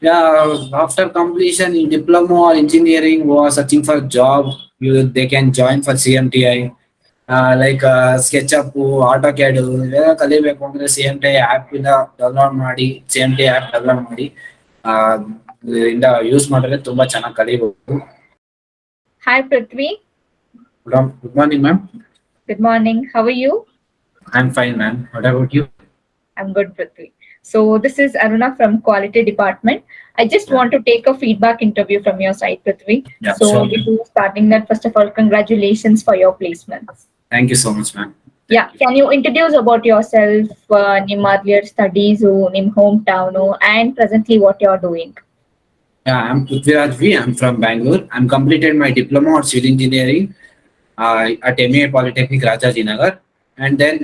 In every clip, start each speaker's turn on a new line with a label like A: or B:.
A: Yeah, after completion in diploma or engineering who are searching for job, they can join for CMTI. Like SketchUp, AutoCAD ಇವೆಲ್ಲ ಕಲಿಬೇಕು ಅಂದ್ರೆ CMTI app ಇಂದ download ಮಾಡಿ CMTI app download ಮಾಡಿ ಆ, ಇಂದ use ಮಾಡಿದ್ರೆ ತುಂಬಾ ಚೆನ್ನಾಗಿ ಕಲಿಬಹುದು.
B: Hi Prithvi.
A: Good morning, ma'am.
B: Good morning. How are you?
A: I'm fine, ma'am. What about you?
B: I'm good, Prithvi. So this is Aruna from Quality Department. I just
A: Yeah,
B: want to take a feedback interview from your side, Prithvi.
A: yeah,
B: So
A: sure.
B: before starting that, first of all, congratulations for your placements.
A: Thank you so much, ma'am.
B: Yeah,
A: Thank you.
B: can you introduce about yourself, ನಿಮ್ಮ earlier studies, ನಿಮ್ಮ hometown, and presently what you're doing?
A: Yeah, I'm Pruthviraj. I'm from Bangalore. I'm completed my diploma of civil engineering at MA Polytechnic Rajajinagar, and then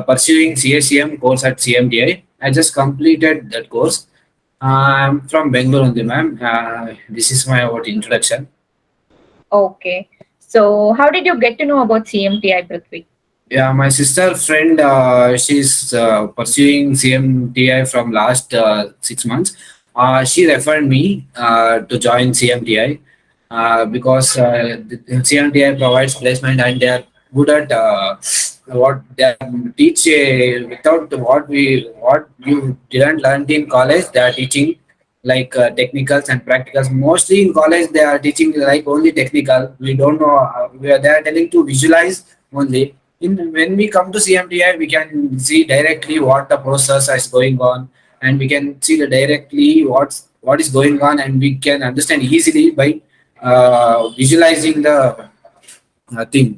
A: pursuing CACM course at CMTI. I just completed that course. I'm from Bangalore only, ma'am. This is my about introduction.
B: Okay. So how did you get to know about CMTI, Prithvi?
A: Yeah, my sister friend, she's pursuing CMTI from last 6 months. She referred me to join CMTI because CMTI provides placement and they are good at what they teach without what you didn't learn in college. They are teaching like technicals and practicals. Mostly in college, they are teaching like only technical. We don't know. They are telling to visualize only when we come to CMTI, we can see directly what the process is going on, and we can see the directly what is going on, and we can understand easily by visualizing the thing.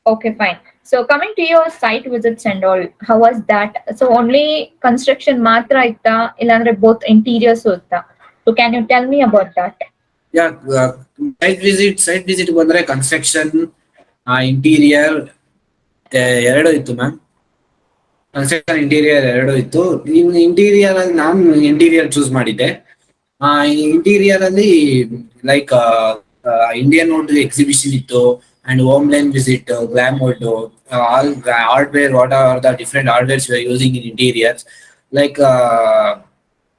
B: Okay, fine. So coming to your site visits and all, how was that? So only construction ಮಾತ್ರ ಇತ್ತಾ ಇಲ್ಲಾಂದ್ರೆ both interiors ಇತ್ತಾ? So can you tell me about that?
A: Yeah, site visit ಬಂದ್ರೆ construction interior ಎರಡು ಇತ್ತು ma'am. Construction interior ಎರಡು ಇತ್ತು. Interior ಅಲ್ಲಿ ನಾನು ಇಂಟೀರಿಯರ್ ಚೂಸ್ ಮಾಡಿದ್ದೆ. ಇಂಟೀರಿಯರ್ ಅಲ್ಲಿ ಲೈಕ್ ಇಂಡಿಯನ್ ವುಡ್ ಎಕ್ಸಿಬಿಷನ್ ಇತ್ತು and home line visit, glam wood, all hardware, what are the different hardwares we are using in interiors. Like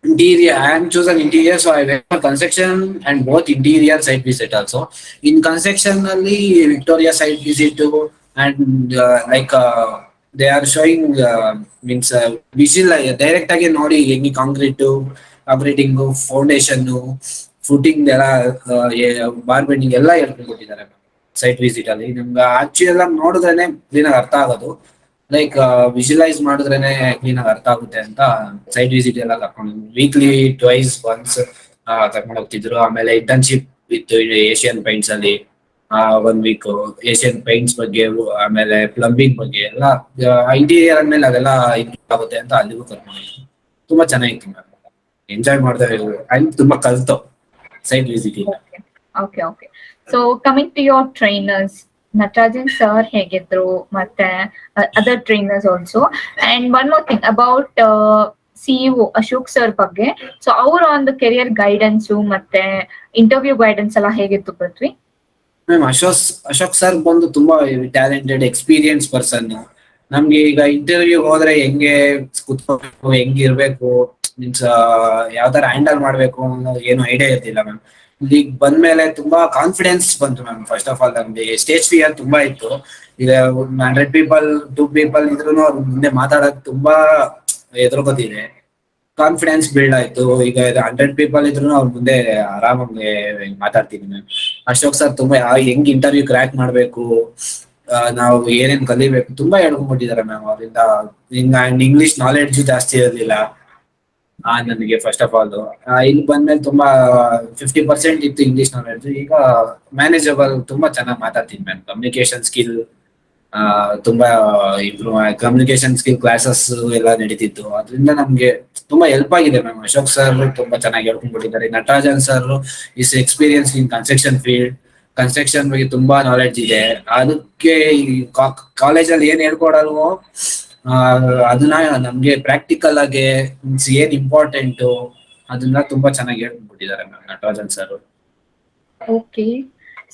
A: interior, I am chosen interior, so I went for construction and both interior site visit also. In construction only Victoria site visit and they are showing means visual direct ಆಗಿ ನೋಡಿ ಹೆಂಗೆ concreting foundation footing ಎಲ್ಲ bar bending ಎಲ್ಲ ಹೇಳ್ಕೊಂಡ್ಬಿಟ್ಟಿದ್ದಾರೆ site visit ಅಲ್ಲಿ. ನಮ್ಗೆ actual ಆಗಿ ನೋಡಿದ್ರೇನೆ clean ಆಗಿ ಅರ್ಥ ಆಗೋದು, ಲೈಕ್ ವಿಜುವಲೈಸ್ ಮಾಡಿದ್ರೇನೆ ಕ್ಲೀನ್ ಆಗಿ ಅರ್ಥ ಆಗುತ್ತೆ ಅಂತ ಸೈಟ್ ವಿಸಿಟ್ ಎಲ್ಲ ಕರ್ಕೊಂಡು ವೀಕ್ಲಿ ಟ್ವೈಸ್ ಒನ್ಸ್ ಕರ್ಕೊಂಡು ಹೋಗ್ತಿದ್ರು. ಆಮೇಲೆ ಇಂಟರ್ನ್ಶಿಪ್ ಇತ್ತು ಏಷ್ಯನ್ ಪೈಂಟ್ಸ್ ಅಲ್ಲಿ 1 ವೀಕ್ ಏಷ್ಯನ್ ಪೈಂಟ್ಸ್ ಬಗ್ಗೆ, ಆಮೇಲೆ ಪ್ಲಂಬಿಂಗ್ ಬಗ್ಗೆ ಎಲ್ಲ ಇಂಟೀರಿಯರ್ ಅಂದ್ಮೇಲೆ ಅದೆಲ್ಲ ಇಂಪ್ರೂವ್ ಆಗುತ್ತೆ ಅಂತ ಅಲ್ಲಿಗೂ ಕರ್ಕೊಂಡಿದ್ರು. ತುಂಬಾ ಚೆನ್ನಾಗಿತ್ತು ಮ್ಯಾಮ್, ಎಂಜಾಯ್ ಮಾಡ್ತಾ ಇದ್ರು ಅಂಡ್ ತುಂಬಾ ಕಲ್ತು ಸೈಟ್ ವಿಸಿಟ್ ಇಂದ.
B: Okay. Okay, okay. So coming to your trainers, Natarajan sir ಹೇಗಿದ್ರು ಮತ್ತೆ other trainers also. And one more thing about CEO Ashok sir ಬಗ್ಗೆ. So ಅವರು on the career guidance ಮತ್ತೆ interview guidance ಎಲ್ಲ ಹೇಗಿತ್ತು ಪೃಥ್ವಿ?
A: ಮ್ಯಾಮ್ ಅಶೋಕ್ ಸರ್ ಬಂದು ತುಂಬಾ ಟ್ಯಾಲೆಂಟೆಡ್ ಎಕ್ಸ್ಪೀರಿಯನ್ಸ್ ಪರ್ಸನ್. ನಮ್ಗೆ ಈಗ ಇಂಟರ್ವ್ಯೂ ಹೋದ್ರೆ ಹೆಂಗೆ ಕುತ್ಕೋಬೇಕು, ಹೆಂಗಿರ್ಬೇಕು, ಮೀನ್ಸ್ ಯಾವ ತರ ಹ್ಯಾಂಡಲ್ ಮಾಡ್ಬೇಕು ಅನ್ನೋದು ಏನು ಐಡಿಯಾ ಇರ್ತಿಲ್ಲ ಮ್ಯಾಮ್. ಈಗ ಬಂದ್ಮೇಲೆ ತುಂಬಾ ಕಾನ್ಫಿಡೆನ್ಸ್ ಬಂತು ಮ್ಯಾಮ್. ಫಸ್ಟ್ ಆಫ್ ಆಲ್ ನಮ್ಗೆ ಸ್ಟೇಜ್ ಫಿಯರ್ ತುಂಬಾ ಇತ್ತು. ಈಗ 100 ಪೀಪಲ್ 2 ಪೀಪಲ್ ಇದ್ರು ಅವ್ರ ಮುಂದೆ ಮಾತಾಡೋದು ತುಂಬಾ ಎದುರುಗೋತಿದೆ. ಕಾನ್ಫಿಡೆನ್ಸ್ ಬಿಲ್ಡ್ ಆಯ್ತು. ಈಗ 100 ಪೀಪಲ್ ಇದ್ರು ಅವ್ರ ಮುಂದೆ ಆರಾಮಾಗಿ ಮಾತಾಡ್ತೀನಿ ಮ್ಯಾಮ್. ಅಶೋಕ್ ಸರ್ ತುಂಬಾ ಹೆಂಗ್ ಇಂಟರ್ವ್ಯೂ ಕ್ರ್ಯಾಕ್ ಮಾಡ್ಬೇಕು, ನಾವು ಏನೇನ್ ಕಲಿಬೇಕು ತುಂಬಾ ಹೇಳ್ಕೊಂಡ್ಬಿಟ್ಟಿದ್ದಾರೆ ಮ್ಯಾಮ್. ಅವರಿಂದ ಇಂಗ್ಲಿಷ್ ನಾಲೆಡ್ಜ್ ಜಾಸ್ತಿ ಇರಲಿಲ್ಲ ನನಗೆ. ಫಸ್ಟ್ ಆಫ್ ಆಲ್ ಇಲ್ಲಿ ಬಂದ್ಮೇಲೆ ತುಂಬಾ 50% ಇತ್ತು ಇಂಗ್ಲಿಷ್ ನಾಲೆಡ್ಜ್. ಈಗ ಮ್ಯಾನೇಜಬಲ್, ತುಂಬಾ ಚೆನ್ನಾಗಿ ಮಾತಾಡ್ತೀನಿ ಮ್ಯಾಮ್. ಕಮ್ಯುನಿಕೇಶನ್ ಸ್ಕಿಲ್ ತುಂಬಾ ಇಂಪ್ರೂವ್, ಕಮ್ಯುನಿಕೇಶನ್ ಸ್ಕಿಲ್ ಕ್ಲಾಸಸ್ ಎಲ್ಲ ನಡೀತಿತ್ತು. ಅದರಿಂದ ನಮ್ಗೆ ತುಂಬಾ ಹೆಲ್ಪ್ ಆಗಿದೆ ಮ್ಯಾಮ್. ಅಶೋಕ್ ಸರ್ ತುಂಬಾ ಚೆನ್ನಾಗಿ ಹೇಳ್ಕೊಂಡ್ಬಿಟ್ಟಿದ್ದಾರೆ. Natarajan sir is experience in construction field, construction ಬಗ್ಗೆ ತುಂಬಾ ನಾಲೆಡ್ಜ್ ಇದೆ. ಅದಕ್ಕೆ ಕಾಲೇಜಲ್ಲಿ ಏನ್ ಹೇಳ್ಕೊಡಲ್ವೋ ಅದನ್ನ ನಮ್ಗೆ ಪ್ರಾಕ್ಟಿಕಲ್ ಆಗಿ ಏನ್ ಇಂಪಾರ್ಟೆಂಟ್ ಅದನ್ನ ತುಂಬಾ ಚೆನ್ನಾಗಿ ಹೇಳ್ಕೊಂಡ್ಬಿಟ್ಟಿದ್ದಾರೆ ma'am Natarajan sir.
B: Okay.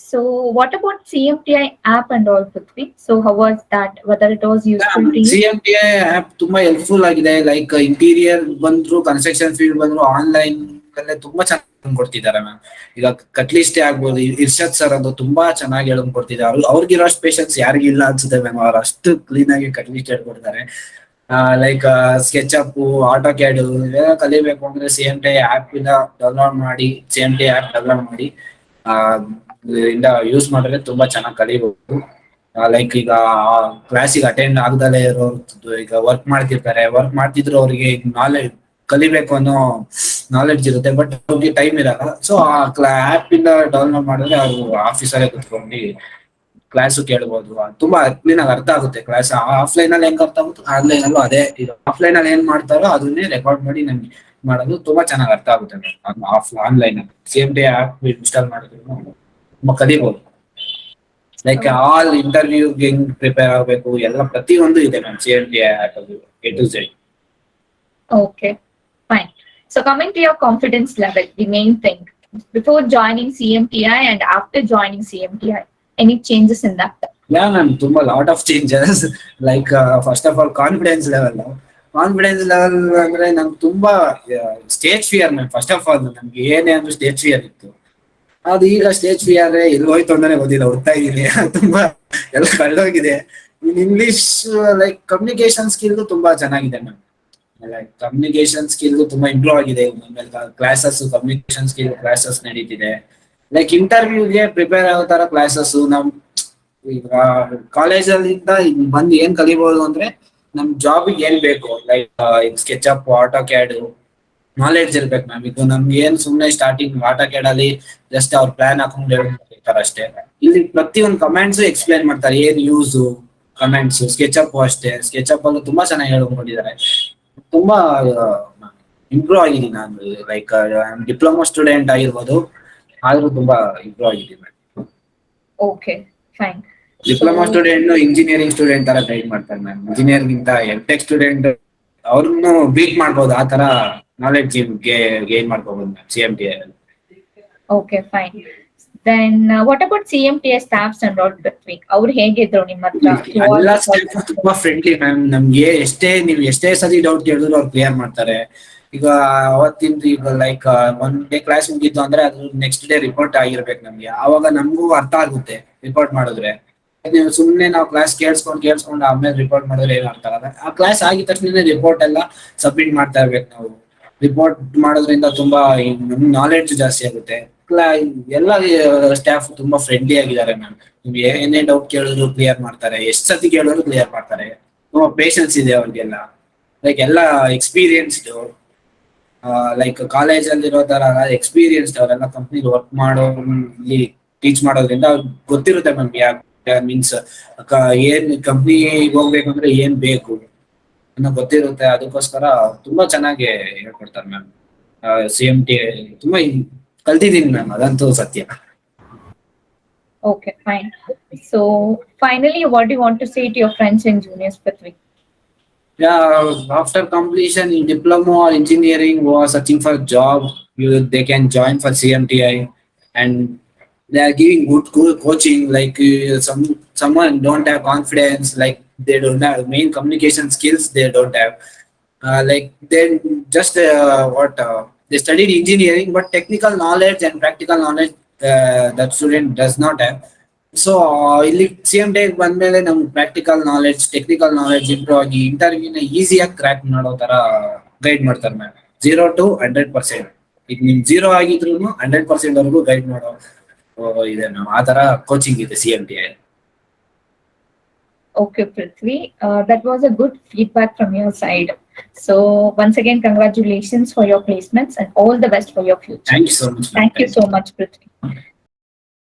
B: So what about CMTI app and all, Prithvi? So how was that? Whether it was useful to you?
A: CMTI app ತುಂಬಾ ಹೆಲ್ಪ್ಫುಲ್ ಆಗಿದೆ. ಲೈಕ್ ಇಂಟೀರಿಯರ್ ಬಂದ್ರು, ಕನ್ಸ್ಟ್ರಕ್ಷನ್ ಫೀಲ್ಡ್ ಬಂದ್ರು, ಆನ್ಲೈನ್ ಅಲ್ಲೇ ತುಂಬಾ ಚೆನ್ನಾಗಿ ಕೊಡ್ತಿದ್ದಾರೆ ಮ್ಯಾಮ್. ಈಗ ಕಟ್ಲಿಸ್ಟೇ ಆಗ್ಬೋದು, ಇರ್ಷದ್ ಸರ್ ಅದು ತುಂಬಾ ಚೆನ್ನಾಗಿ ಹೇಳ್ಕೊಡ್ತಿದ್ದಾರೆ. ಅವ್ರಿಗಿರೋಷ್ಟು ಪೇಷನ್ಸ್ ಯಾರಿಗಿಲ್ಲ ಅನ್ಸುತ್ತೆ ಮ್ಯಾಮ್. ಅವ್ರು ಅಷ್ಟು ಕ್ಲೀನ್ ಆಗಿ ಕಟ್ಲಿಸ್ಟ್ ಹೇಳ್ಕೊಡ್ತಾರೆ. Like sketch up, auto CAD ಇವೆಲ್ಲ ಕಲಿಬೇಕು ಅಂದ್ರೆ CMTI ಆಪ್ ಇಂದ ಡೌನ್ಲೋಡ್ ಮಾಡಿ, CMTI ಆಪ್ ಡೌನ್ಲೋಡ್ ಮಾಡಿ ಆ ಇಂದ ಯೂಸ್ ಮಾಡಿದ್ರೆ ತುಂಬಾ ಚೆನ್ನಾಗಿ ಕಲಿಬಹುದು. ಲೈಕ್ ಈಗ ಕ್ಲಾಸಿಗೆ ಅಟೆಂಡ್ ಆಗದಲ್ಲೇ ಇರೋದು, ಈಗ ವರ್ಕ್ ಮಾಡ್ತಿರ್ತಾರೆ, ವರ್ಕ್ ಮಾಡ್ತಿದ್ರು ಅವ್ರಿಗೆ ನಾಲೆಡ್ಜ್ ಕಲಿಬೇಕು ಅನ್ನೋ ನಾಲೆಡ್ಜ್ ಇರುತ್ತೆ, ಬಟ್ ಅವ್ರಿಗೆ ಟೈಮ್ ಇರಲ್ಲ. ಸೊ ಆ ಆಪ್ ಇಂದ ಡೌನ್ಲೋಡ್ ಮಾಡಿದ್ರೆ ಅವ್ರು ಆಫೀಸಲ್ಲೇ ಕುತ್ಕೊಂಡು ಕ್ಲಾಸು ಕೇಳ್ಬೋದು. ತುಂಬಾ ಕ್ಲೀನ್ ಆಗಿ ಅರ್ಥ ಆಗುತ್ತೆ ಕ್ಲಾಸ್. ಆಫ್ಲೈನ್ ಅಲ್ಲಿ ಹೆಂಗ್ ಅರ್ಥ ಆಗುತ್ತೆ, ಆನ್ಲೈನ್ ಅಲ್ಲೂ ಅದೇ. ಈಗ ಆಫ್ಲೈನ್ ಅಲ್ಲಿ ಏನ್ ಮಾಡ್ತಾರೋ ಅದನ್ನೇ ರೆಕಾರ್ಡ್ ಮಾಡಿ ನಮ್ಗೆ ಮಾಡೋದು ತುಂಬಾ ಚೆನ್ನಾಗಿ ಅರ್ಥ ಆಗುತ್ತೆ. ಆನ್ಲೈನ್ ಅಲ್ಲಿ CMTI ಆಪ್ ಇನ್ಸ್ಟಾಲ್ ಮಾಡಿದ್ರು ತುಂಬಾ ಕಲಿಬಹುದು. ಲೈಕ್ ಆಲ್ ಇಂಟರ್ವ್ಯೂ ಹೆಂಗ್ ಪ್ರಿಪೇರ್ ಆಗಬೇಕು ಎಲ್ಲ ಪ್ರತಿಯೊಂದು ಇದೆ ಮ್ಯಾಮ್ CMTI ಆಪ್ ಅದು A to Z.
B: Okay, fine. So coming to your confidence level, the main thing, before joining CMTI and after joining CMTI, any changes in that?
A: Yeah ma'am, ತುಂಬಾ lot of changes. Like first of all confidence level ಅಂದ್ರೆ ನಮ್ಗೆ ತುಂಬಾ stage fear ma'am. First of all ನಮ್ಗೆ ಏನೇ ಅಂದ್ರೆ stage fear ಇತ್ತು. ಅದು ಈಗ ಸ್ಟೇಜ್ ಫಿಯರ್ ಎಲ್ಲಿ ಹೋಯ್ತು ಅಂತಾನೆ ಗೊತ್ತಿಲ್ಲ, ಹುಡ್ತಾ ಇದೀನಿ. ತುಂಬಾ ಎಲ್ಲ ಕಳೆದೋಗಿದೆ. In English like communication skill ತುಂಬಾ ಚೆನ್ನಾಗಿದೆ ಮ್ಯಾಮ್. ಲೈಕ್ ಕಮ್ಯುನಿಕೇಶನ್ ಸ್ಕಿಲ್ ತುಂಬಾ ಇಂಪ್ರೂವ್ ಆಗಿದೆ. ಕ್ಲಾಸಸ್, ಕಮ್ಯುನಿಕೇಶನ್ ಸ್ಕಿಲ್ ಕ್ಲಾಸಸ್ ನಡೀತಿದೆ. ಲೈಕ್ ಇಂಟರ್ವ್ಯೂಗೆ ಪ್ರಿಪೇರ್ ಆಗೋ ತರ ಕ್ಲಾಸಸ್ ನಮ್ ಈಗ ಕಾಲೇಜಲ್ಲಿಂದ ಬಂದು ಏನ್ ಕಲಿಬಹುದು ಅಂದ್ರೆ ನಮ್ ಜಾಬಿಗೆ ಏನ್ ಬೇಕು, like sketch up, auto CAD knowledge ಇರ್ಬೇಕು ಮ್ಯಾಮ್. ಇದು ನಮ್ಗೆ ಏನ್ ಸುಮ್ನೆ ಸ್ಟಾರ್ಟಿಂಗ್ ಆಟೋ ಕ್ಯಾಡ್ ಅಲ್ಲಿ ಜಸ್ಟ್ ಅವ್ರ ಪ್ಲಾನ್ ಹಾಕೊಂಡು ಹೇಳ್ತಾರೆ ಅಷ್ಟೇ. ಇಲ್ಲಿ ಪ್ರತಿಯೊಂದು ಕಮೆಂಟ್ಸ್ ಎಕ್ಸ್ಪ್ಲೈನ್ ಮಾಡ್ತಾರೆ, ಏನ್ ಯೂಸ್ ಕಮೆಂಟ್ಸ್. ಸ್ಕೆಚ್ ಅಪ್ ಅಷ್ಟೇ, ಸ್ಕೆಚ್ ಅಪ್ ಅಲ್ಲೂ ತುಂಬಾ ಚೆನ್ನಾಗಿ ಹೇಳ್ಕೊಂಡಿದ್ದಾರೆ. ತುಂಬಾ ಇಂಪ್ರೂವ್ ಆಗಿದ್ದೀನಿ ನಾನು. ಲೈಕ್ ಡಿಪ್ಲೊಮಾ ಸ್ಟೂಡೆಂಟ್ ಆಗಿರ್ಬೋದು, ಆದ್ರೂ ತುಂಬಾ ಇಂಪ್ರೂವ್ ಆಗಿದ್ದೀನಿ.
B: Okay, fine.
A: Diploma
B: So
A: student engineering student ತರ ಗೈಡ್ ಮಾಡ್ತಾರೆ ಮ್ಯಾಮ್. ಇಂಜಿನಿಯರಿಂಗ್ MTech ಸ್ಟೂಡೆಂಟ್ ಅವ್ರನ್ನು ಬೀಟ್ ಮಾಡ್ಬೋದು, ಆ ತರ ನಾಲೆಡ್ಜ್ ಗೇನ್ ಮಾಡ್ಕೋಬಹುದು ma'am CMTI.
B: okay, fine. Then what about CMTI staffs and all, Prithvi? ಅವ್ರು ಹೇಗಿದ್ರು ನಿಮ್ಮ ಹತ್ರ?
A: ಎಲ್ಲ ಸ್ಟಾಫ್ ತುಂಬಾ ಫ್ರೆಂಡ್ಲಿ ಮ್ಯಾಮ್. ನಮ್ಗೆ ನೀವು ಎಷ್ಟೇ ಸತಿ ಡೌಟ್ ಕೇಳಿದ್ರು ಅವ್ರು ಕ್ಲಿಯರ್ ಮಾಡ್ತಾರೆ. ಈಗ ಅವತ್ತಿಂದ ಈಗ ಲೈಕ್ ಒನ್ ಡೇ ಕ್ಲಾಸ್ ಮುಗಿತ್ತು ಅಂದ್ರೆ ಅದು ನೆಕ್ಸ್ಟ್ ಡೇ ರಿಪೋರ್ಟ್ ಆಗಿರ್ಬೇಕು ನಮ್ಗೆ. ಆವಾಗ ನಮಗೂ ಅರ್ಥ ಆಗುತ್ತೆ ರಿಪೋರ್ಟ್ ಮಾಡಿದ್ರೆ. ನೀವು ಸುಮ್ನೆ ನಾವು ಕ್ಲಾಸ್ ಕೇಳಿಸ್ಕೊಂಡು ಆಮೇಲೆ ರಿಪೋರ್ಟ್ ಮಾಡಿದ್ರೆ ಏನು ಅರ್ಥ ಆಗಲ್ಲ. ಆ ಕ್ಲಾಸ್ ಆಗಿದ ತಕ್ಷಣ ರಿಪೋರ್ಟ್ ಎಲ್ಲ ಸಬ್ಮಿಟ್ ಮಾಡ್ತಾ ಇರ್ಬೇಕು ನಾವು. ರಿಪೋರ್ಟ್ ಮಾಡೋದ್ರಿಂದ ತುಂಬಾ ನಾಲೆಡ್ಜ್ ಜಾಸ್ತಿ ಆಗುತ್ತೆ. ಎಲ್ಲ ಸ್ಟಾಫ್ ತುಂಬಾ ಫ್ರೆಂಡ್ಲಿ ಆಗಿದ್ದಾರೆ ಮ್ಯಾಮ್. ನಿಮ್ಗೆ ಏನೇ ಡೌಟ್ ಕೇಳಿದ್ರು ಕ್ಲಿಯರ್ ಮಾಡ್ತಾರೆ, ಎಷ್ಟ್ ಸತಿ ಕೇಳಿದ್ರು ಕ್ಲಿಯರ್ ಮಾಡ್ತಾರೆ. ತುಂಬಾ ಪೇಷನ್ಸ್ ಇದೆ ಅವ್ರಿಗೆಲ್ಲ. ಲೈಕ್ ಎಲ್ಲ ಎಕ್ಸ್ಪೀರಿಯನ್ಸ್ಡ್, ಲೈಕ್ ಕಾಲೇಜ್ ಅಲ್ಲಿ ಇರೋ ತರ ಎಕ್ಸ್ಪೀರಿಯನ್ಸ್ಡ್. ಅವರೆಲ್ಲ ಕಂಪ್ನಿ ವರ್ಕ್ ಮಾಡೋ ಇಲ್ಲಿ ಟೀಚ್ ಮಾಡೋದ್ರಿಂದ ಅವ್ರಿಗೆ ಗೊತ್ತಿರುತ್ತೆ ಮ್ಯಾಮ್. ಮೀನ್ಸ್ ಏನ್ ಕಂಪ್ನಿಗೆ ಹೋಗ್ಬೇಕಂದ್ರೆ ಏನ್ ಬೇಕು ಅನ್ನೋ ಗೊತ್ತಿರುತ್ತೆ. ಅದಕ್ಕೋಸ್ಕರ ತುಂಬಾ ಚೆನ್ನಾಗಿ ಹೇಳ್ಕೊಡ್ತಾರೆ ಮ್ಯಾಮ್. CMTI ತುಂಬಾ ಕಲ್ತಿದ್ದೀನಿ ಮ್ಯಾಮ್, ಅದಂತೂ ಸತ್ಯ.
B: Okay, fine. So finally, what do you want to say to your friends and juniors, Prithvi?
A: Yeah, after completion in diploma or engineering who are searching for job, they can join for CMTI, and they are giving good coaching. Like someone don't have confidence, like they don't have main communication skills, they don't have. Like they just they studied engineering, but technical knowledge and practical knowledge that student does not have. So ಇಲ್ಲಿ CMTI ಬಂದ್ಮೇಲೆ ನಮ್ಗೆ practical knowledge, technical knowledge improve ಆಗಿ ಇಂಟರ್ವ್ಯೂನ ಈಸಿಯಾಗಿ crack ಮಾಡೋ ತರ guide ಮಾಡ್ತಾರೆ ma'am. 0 to 100%. ಈಗ ನಿಮ್ 0 ಆಗಿದ್ರು 100% ವರೆಗೂ ಗೈಡ್ ಮಾಡೋ ಇದೆ ಮ್ಯಾಮ್. ಆ ತರ ಕೋಚಿಂಗ್ ಇದೆ CMTI.
B: Okay, Prithvi, that was a good feedback from your side. So once again, congratulations for your placements and all the best for your future.
A: Thank you so much.
B: Thank you so much, Prithvi.